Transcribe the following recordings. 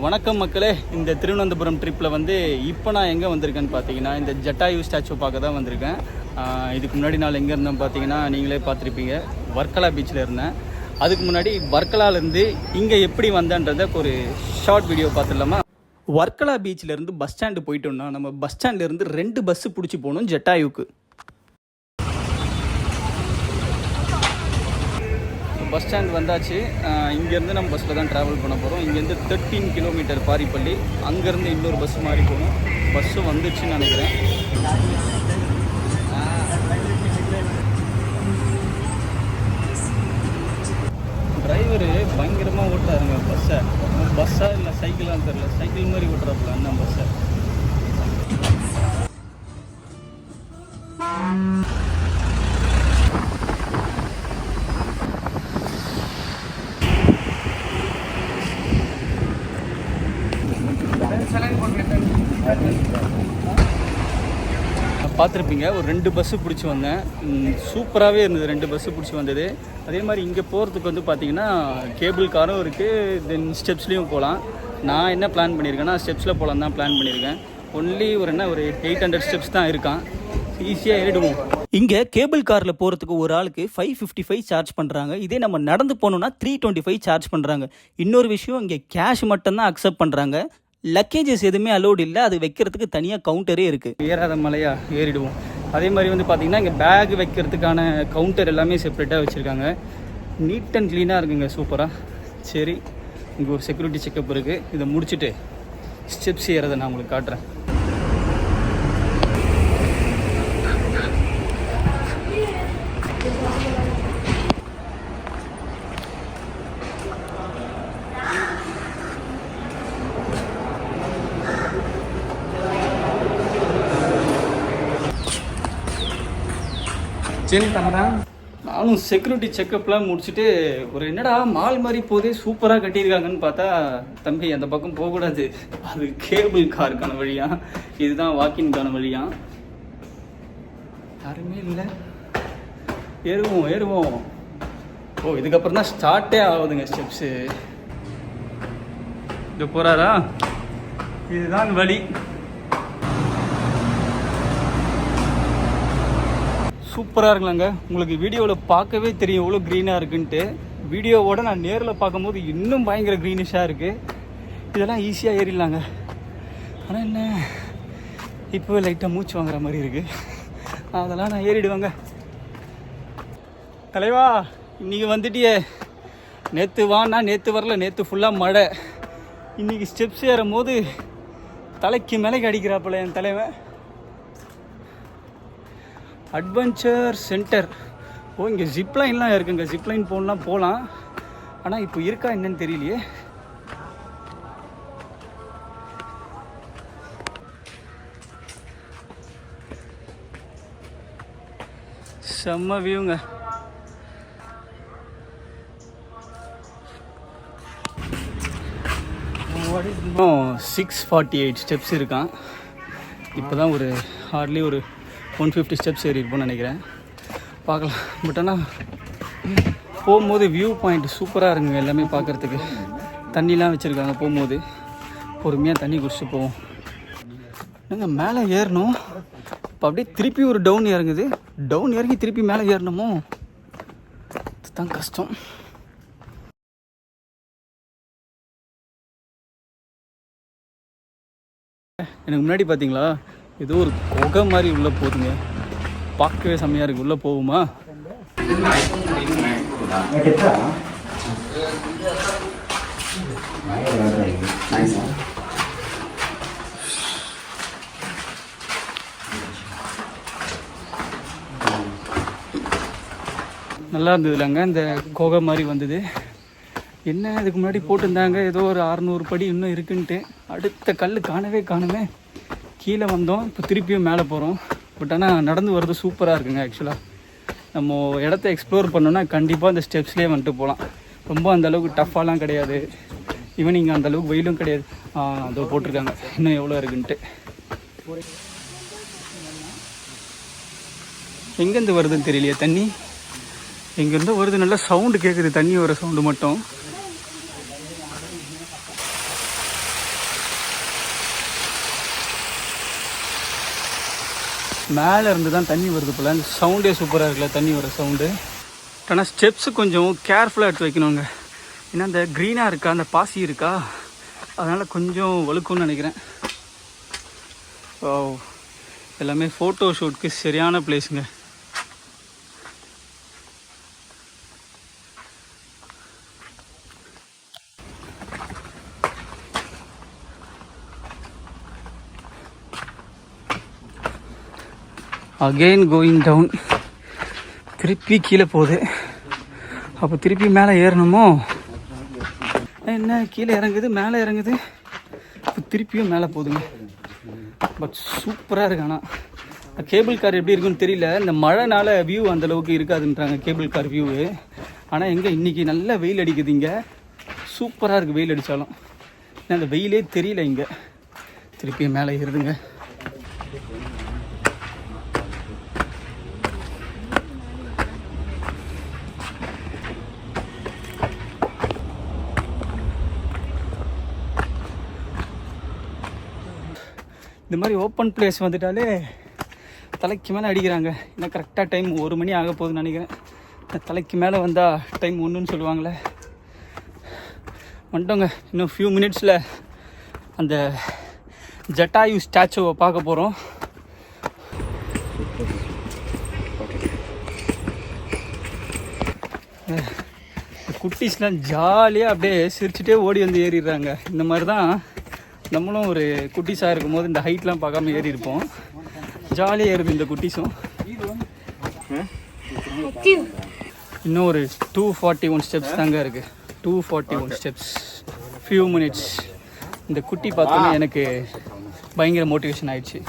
வணக்கம் மக்களே. இந்த திருவனந்தபுரம் ட்ரிப்பில் வந்து இப்போ நான் எங்கே வந்திருக்கேன்னு பார்த்தீங்கன்னா இந்த ஜட்டாயு ஸ்டாச்சு பார்க்க தான் வந்திருக்கேன். இதுக்கு முன்னாடி நான் எங்கே இருந்தேன் பார்த்தீங்கன்னா நீங்களே பார்த்துருப்பீங்க, வர்க்கலா பீச்சில் இருந்தேன். அதுக்கு முன்னாடி வர்க்கலாலேருந்து இங்கே எப்படி வந்தேன்றதை ஒரு ஷார்ட் வீடியோ பார்த்துடலாமா? வர்க்கலா பீச்சிலேருந்து பஸ் ஸ்டாண்டு போயிட்டோம்னா நம்ம பஸ் ஸ்டாண்ட்லேருந்து 2 பஸ்ஸு பிடிச்சி போகணும் ஜட்டாயுக்கு. பஸ் ஸ்டாண்ட் வந்தாச்சு. இங்கேருந்து நம்ம பஸ்ஸில் தான் ட்ராவல் பண்ண போகிறோம். இங்கேருந்து 13 கிலோமீட்டர் பாரிப்பள்ளி, அங்கேருந்து இன்னொரு பஸ் மாறி போகணும். பஸ்ஸு வந்துச்சுன்னு நினைக்கிறேன். டிரைவரு பயங்கரமாக ஓட்டுறாருங்க பஸ்ஸை. பஸ்ஸா இல்லை சைக்கிளான்னு தெரில, சைக்கிள் மாதிரி ஓட்டுறாப்புல அண்ணன் பஸ்ஸை. பார்த்துருப்பீங்க, ஒரு 2 பஸ்ஸு பிடிச்சி வந்தேன். சூப்பராகவே இருந்தது 2 பஸ்ஸு பிடிச்சி வந்தது. அதே மாதிரி இங்கே போகிறதுக்கு வந்து பார்த்திங்கன்னா கேபிள் காரும் இருக்குது, தென் ஸ்டெப்ஸ்லேயும் போகலாம். நான் என்ன பிளான் பண்ணியிருக்கேன்னா ஸ்டெப்ஸில் போகலாம் தான் பிளான் பண்ணியிருக்கேன். ஒன்லி ஒரு 800 ஸ்டெப்ஸ் தான் இருக்கான், ஈஸியாக ஏறிடுவோம். இங்கே கேபிள் காரில் போகிறதுக்கு ஒரு ஆளுக்கு 555 சார்ஜ் பண்ணுறாங்க. இதே நம்ம நடந்து போகணுன்னா 325 சார்ஜ் பண்ணுறாங்க. இன்னொரு விஷயம், இங்கே கேஷ் மட்டும்தான் அக்செப்ட் பண்ணுறாங்க. லக்கேஜஸ் எதுவுமே அலோடு இல்லை, அது வைக்கிறதுக்கு தனியாக கவுண்டரே இருக்குது. ஏறாத மலையாக ஏறிடுவோம். அதே மாதிரி வந்து பார்த்திங்கன்னா இங்கே பேக் வைக்கிறதுக்கான கவுண்டர் எல்லாமே செப்பரேட்டாக வச்சுருக்காங்க. நீட் அண்ட் க்ளீனாக இருக்குங்க, சூப்பராக. சரி, இங்கே ஒரு செக்யூரிட்டி செக்கப் இருக்குது. இதை முடிச்சுட்டு ஸ்டெப்ஸ் ஏறதை நான் உங்களுக்கு காட்டுறேன். நானும் செக்யூரிட்டி செக்கப்லாம் முடிச்சுட்டு ஒரு என்னடா மால் மாதிரி போதே சூப்பராக கட்டியிருக்காங்கன்னு பார்த்தா, தம்பி அந்த பக்கம் போகக்கூடாது, அது கேபிள் காருக்கான வழியா, இதுதான் வாக்கின்கான வழியா. யாருமே இல்லை. ஏறுவோம். ஓ, இதுக்கப்புறம் தான் ஸ்டார்ட்டே ஆகுதுங்க ஸ்டெப்ஸு. இது போகிறாரா? இதுதான் வழி. சூப்பராக இருக்கலாங்க. உங்களுக்கு வீடியோவில் பார்க்கவே தெரியும் எவ்வளோ க்ரீனாக இருக்குன்ட்டு. வீடியோவோட நான் நேரில் பார்க்கும்போது இன்னும் பயங்கர க்ரீனிஷாக இருக்குது. இதெல்லாம் ஈஸியாக ஏறிடலாங்க. ஆனால் என்ன, இப்போவே லைட்டாக மூச்சு வாங்குற மாதிரி இருக்குது. அதெல்லாம் நான் ஏறிடுவேங்க. தலைவா, இன்றைக்கி வந்துட்டியே. நேற்று வானா நேற்று வரல, நேற்று ஃபுல்லாக மழை. இன்றைக்கி ஸ்டெப்ஸ் ஏறும் போது தலைக்கு மேலே அடிக்கிறாப்புல என் தலைவன். Adventure centre. ஓ, இங்கே ஜிப்லைன்லாம் இருக்குங்க. ஜிப்லைன் போகலாம். ஆனால் இப்போ இருக்கா என்னன்னு தெரியலையே. செம்ம வியூங்க. இன்னும் 648 ஸ்டெப்ஸ் இருக்கான். இப்போ தான் ஒரு ஹார்ட்லி ஒரு 150 ஸ்டெப்ஸ் ஏறி இருப்போம்னு நினைக்கிறேன். பார்க்கலாம். பட் ஆனால் போகும்போது வியூ பாயிண்ட் சூப்பராக இருக்குங்க. எல்லாமே பார்க்குறதுக்கு தண்ணிலாம் வச்சுருக்காங்க. போகும்போது பொறுமையாக தண்ணி குடிச்சிட்டு போவோம். நாங்கள் மேலே ஏறணும். இப்போ அப்படியே திருப்பி ஒரு டவுன் இறங்குது. டவுன் இறங்கி திருப்பி மேலே ஏறணுமோ, அதுதான் கஷ்டம். எனக்கு முன்னாடி பார்த்தீங்களா, ஏதோ ஒரு குகை மாதிரி உள்ளே போகுதுங்க. பார்க்கவே செம்மையாக இருக்குது. உள்ளே போகுமா? நல்லா இருந்தது இல்லைங்க, இந்த குகை மாதிரி வந்தது. என்ன இதுக்கு முன்னாடி போட்டிருந்தாங்க ஏதோ ஒரு 600 படி இன்னும் இருக்குன்ட்டு. அடுத்த கல் காணவே. கீழே வந்தோம், இப்போ திருப்பியும் மேலே போகிறோம். பட் ஆனால் நடந்து வர்றது சூப்பராக இருக்குங்க. ஆக்சுவலாக நம்ம இடத்த எக்ஸ்ப்ளோர் பண்ணோன்னா கண்டிப்பாக இந்த ஸ்டெப்ஸ்லேயே வந்துட்டு போகலாம். ரொம்ப அந்தளவுக்கு டஃப்பாலாம் கிடையாது. ஈவனிங் அந்தளவுக்கு வெயிலும் கிடையாது. அதோ போட்டிருக்காங்க இன்னும் எவ்வளோ இருக்குன்ட்டு. எங்கேருந்து வருதுன்னு தெரியலையே தண்ணி. எங்கேருந்தோ வருது, நல்லா சவுண்டு கேட்குது, தண்ணி வர சவுண்டு மட்டும். மேலே இருந்து தான் தண்ணி வருது போல். அந்த சவுண்டே சூப்பராக இருக்குல்ல, தண்ணி வர சவுண்டு. ஆனால் ஸ்டெப்ஸு கொஞ்சம் கேர்ஃபுல்லாக எடுத்து வைக்கணுங்க. ஏன்னா அந்த க்ரீனாக இருக்கா, அந்த பாசி இருக்கா, அதனால் கொஞ்சம் வழுக்கும்னு நினைக்கிறேன். ஓ, எல்லாமே ஃபோட்டோ ஷூட்க்கு சரியான பிளேஸுங்க. Again going down. திருப்பி கீழே போகுது. அப்போ திருப்பி மேலே ஏறணுமோ என்ன? கீழே இறங்குது, மேலே இறங்குது, இப்போ திருப்பியும் மேலே போகுதுங்க. பட் சூப்பராக இருக்கு. ஆனால் கேபிள் கார் எப்படி இருக்குன்னு தெரியல. இந்த மழைனால வியூ அந்தளவுக்கு இருக்காதுன்றாங்க கேபிள் கார் வியூவு. ஆனால் எங்கே இன்றைக்கி நல்லா வெயில் அடிக்குது. இங்கே சூப்பராக இருக்குது வெயில் அடித்தாலும். ஏன்னா அந்த வெயிலே தெரியல இங்கே. திருப்பியும் மேலே ஏறுதுங்க. இந்த மாதிரி ஓப்பன் பிளேஸ் வந்துட்டாலே தலைக்கு மேலே அடிக்கிறாங்க. இன்னும் கரெக்டாக டைம் 1 மணி ஆக போகுதுன்னு நினைக்கிறேன். தலைக்கு மேலே வந்தால் டைம் 1ன்னு சொல்லுவாங்களே. வந்துட்டோங்க. இன்னும் ஃபியூ மினிட்ஸில் அந்த ஜட்டாயு ஸ்டாச்சுவை பார்க்க போகிறோம். குட்டீஸ்லாம் ஜாலியாக அப்படியே சிரிச்சுட்டே ஓடி வந்து ஏறிடுறாங்க. இந்த மாதிரி தான் நம்மளும் ஒரு குட்டீஸாக இருக்கும்போது இந்த ஹைட்லாம் பார்க்காம ஏறி இருப்போம். ஜாலியாக ஏறுது இந்த குட்டீஸும். இன்னும் ஒரு 241 ஸ்டெப்ஸ் தாங்க இருக்குது. 241 ஸ்டெப்ஸ், ஃபியூ மினிட்ஸ். இந்த குட்டி பார்த்தோன்னே எனக்கு பயங்கர மோட்டிவேஷன் ஆயிடுச்சு.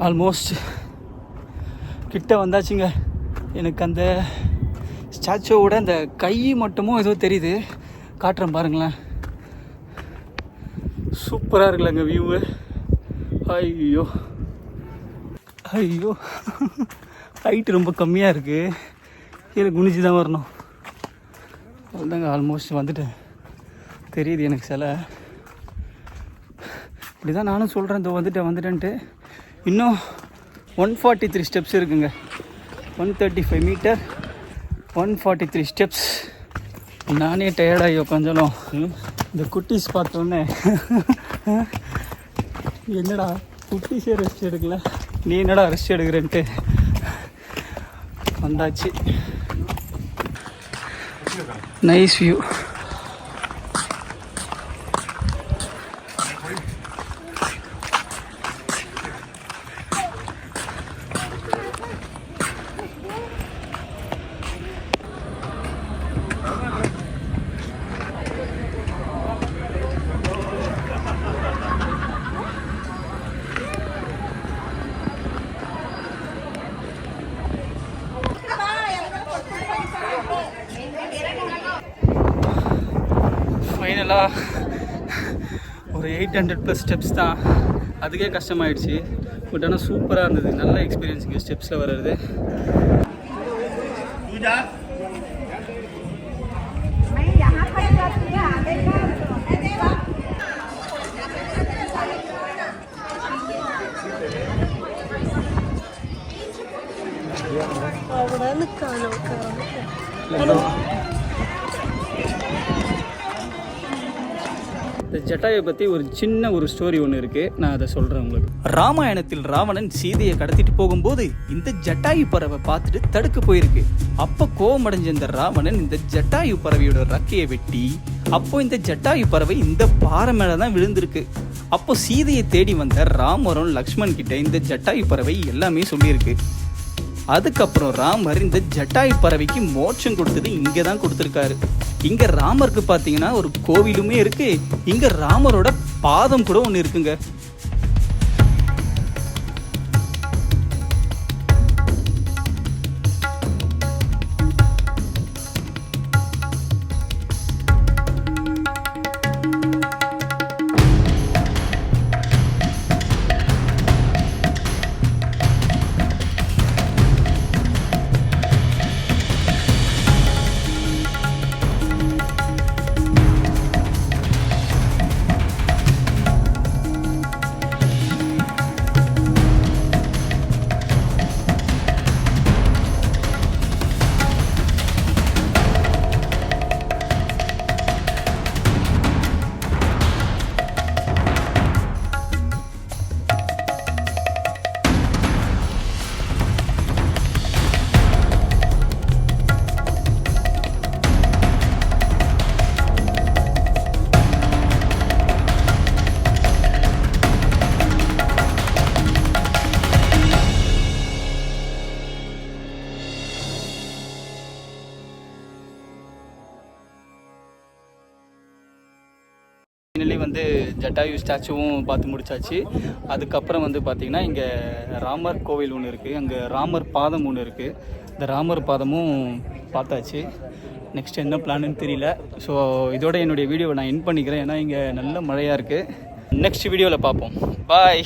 ஆல்மோஸ்ட் கிட்ட வந்தாச்சுங்க. எனக்கு அந்த ஸ்டாச்சுவோட அந்த கை மட்டுமும் ஏதோ தெரியுது. காட்டுறேன் பாருங்களேன். சூப்பராக இருக்குல்லங்க வியூவு. ஐயோ ஐயோ, ஹைட்டு ரொம்ப கம்மியாக இருக்குது. கீழே குனிஞ்சு தான் வரணும். அதுதாங்க ஆல்மோஸ்ட் வந்துட்டேன். தெரியுது எனக்கு சிலை. இப்படி தான் நானும் சொல்கிறேன், இதோ வந்துட்டேன்ட்டு. இன்னும் 143 ஸ்டெப்ஸ் இருக்குங்க. 135 மீட்டர், 143 ஸ்டெப்ஸ். நானே டயர்டாகி உட்காந்தாலும் இந்த குட்டீஸ் பார்த்தோன்னே என்னடா குட்டீஸே ரெஸ்ட் எடுக்கல, நீ என்னடா ரெஸ்ட் எடுக்கிறேன்ட்டு வந்தாச்சு. Nice view. ஃபைனலாக ஒரு 800+ ஸ்டெப்ஸ் தான். அதுக்கே கஷ்டமாயிடுச்சு. பட் ஆனால் சூப்பராக இருந்தது. நல்ல எக்ஸ்பீரியன்ஸுங்க ஸ்டெப்ஸில் வர்றது. இந்த ஜட்டாயை பற்றி ஒரு சின்ன ஸ்டோரி ஒன்று இருக்குது. நான் அதை சொல்கிறேன் உங்களுக்கு. ராமாயணத்தில் ராவணன் சீதையை கடத்திட்டு போகும்போது இந்த ஜட்டாயு பறவை பார்த்துட்டு தடுக்க போயிருக்கு. அப்போ கோவமடைஞ்ச இந்த ராவணன் இந்த ஜட்டாயு பறவையோட ரக்கையை வெட்டி, அப்போ இந்த ஜட்டாயு பறவை இந்த பாறை மேலே தான் விழுந்திருக்கு. அப்போ சீதையை தேடி வந்த ராமரும் லக்ஷ்மண் கிட்ட இந்த ஜட்டாயு பறவை எல்லாமே சொல்லியிருக்கு. அதுக்கப்புறம் ராமர் இந்த ஜட்டாயு பறவைக்கு மோட்சம் கொடுத்தது இங்கே தான் கொடுத்துருக்காரு. இங்கே ராமருக்கு பார்த்தீங்கன்னா ஒரு கோவிலுமே இருக்கு. இங்கே ராமரோட பாதம் கூட ஒன்று இருக்குங்க. வந்து ஜட்டாயு ஸ்டாச்சுவும் பார்த்து முடிச்சாச்சு. அதுக்கப்புறம் வந்து பார்த்திங்கன்னா இங்கே ராமர் கோவில் ஒன்று இருக்குது, அங்கே ராமர் பாதம் ஒன்று இருக்குது. இந்த ராமர் பாதமும் பார்த்தாச்சு. நெக்ஸ்ட் என்ன பிளான்னு தெரியல. ஸோ இதோட என்னுடைய வீடியோவை நான் என் பண்ணிக்கிறேன், ஏன்னா இங்கே நல்ல மழையாக இருக்குது. நெக்ஸ்ட் வீடியோவில் பார்ப்போம். பாய்.